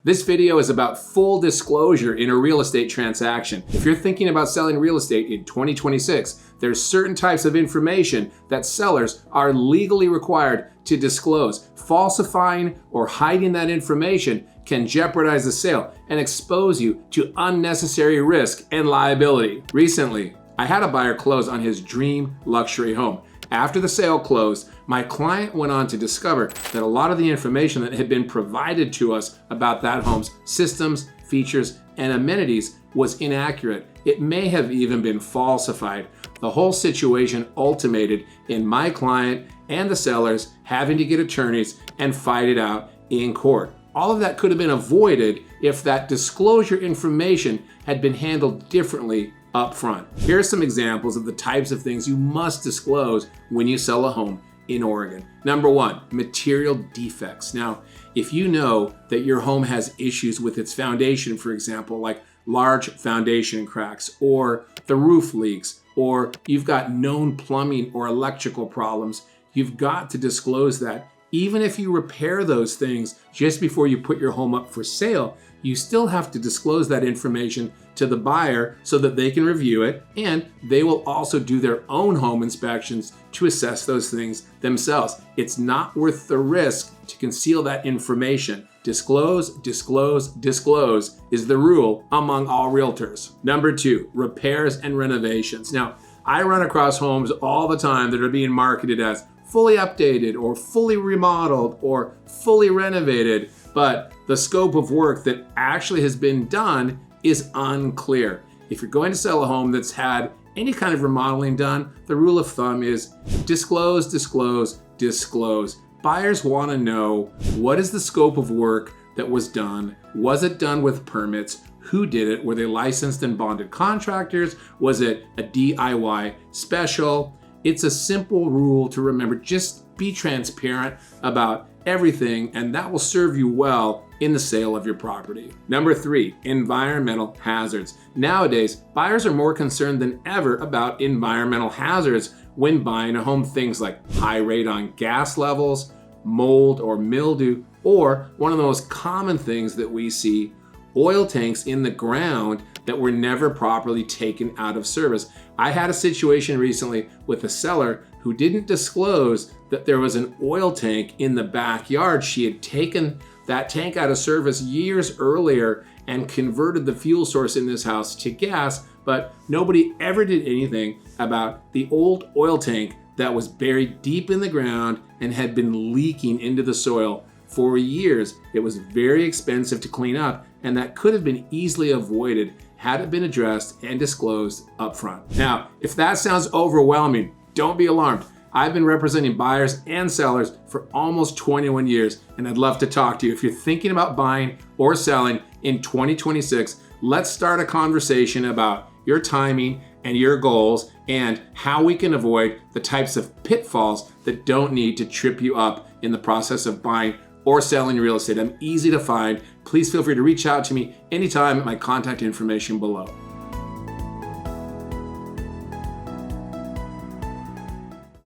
This video is about full disclosure in a real estate transaction. If you're thinking about selling real estate in 2026, there's certain types of information that sellers are legally required to disclose. Falsifying or hiding that information can jeopardize the sale and expose you to unnecessary risk and liability. Recently, I had a buyer close on his dream luxury home. After the sale closed, my client went on to discover that a lot of the information that had been provided to us about that home's systems, features, and amenities was inaccurate. It may have even been falsified. The whole situation ultimated in my client and the sellers having to get attorneys and fight it out in court. All of that could have been avoided if that disclosure information had been handled differently up front. Here are some examples of the types of things you must disclose when you sell a home in Oregon. Number one, material defects. Now, if you know that your home has issues with its foundation, for example, like large foundation cracks, or the roof leaks, or you've got known plumbing or electrical problems, you've got to disclose that. Even if you repair those things just before you put your home up for sale, you still have to disclose that information to the buyer so that they can review it, and they will also do their own home inspections to assess those things themselves. It's not worth the risk to conceal that information. Disclose, disclose, disclose is the rule among all realtors. Number two, repairs and renovations. Now, I run across homes all the time that are being marketed as fully updated or fully remodeled or fully renovated, but the scope of work that actually has been done is unclear. If you're going to sell a home that's had any kind of remodeling done, the rule of thumb is disclose, disclose, disclose. Buyers want to know, what is the scope of work that was done? Was it done with permits? Who did it? Were they licensed and bonded contractors? Was it a DIY special? It's a simple rule to remember. Just be transparent about everything, and that will serve you well in the sale of your property. Number three, environmental hazards. Nowadays, buyers are more concerned than ever about environmental hazards when buying a home. Things like high radon gas levels, mold or mildew, or one of the most common things that we see, oil tanks in the ground that were never properly taken out of service. I had a situation recently with a seller who didn't disclose that there was an oil tank in the backyard. She had taken that tank out of service years earlier and converted the fuel source in this house to gas, but nobody ever did anything about the old oil tank that was buried deep in the ground and had been leaking into the soil for years. It was very expensive to clean up, and that could have been easily avoided had it been addressed and disclosed up front. Now, if that sounds overwhelming, don't be alarmed. I've been representing buyers and sellers for almost 21 years, and I'd love to talk to you. If you're thinking about buying or selling in 2026, let's start a conversation about your timing and your goals and how we can avoid the types of pitfalls that don't need to trip you up in the process of buying or selling real estate. I'm easy to find. Please feel free to reach out to me anytime at my contact information below.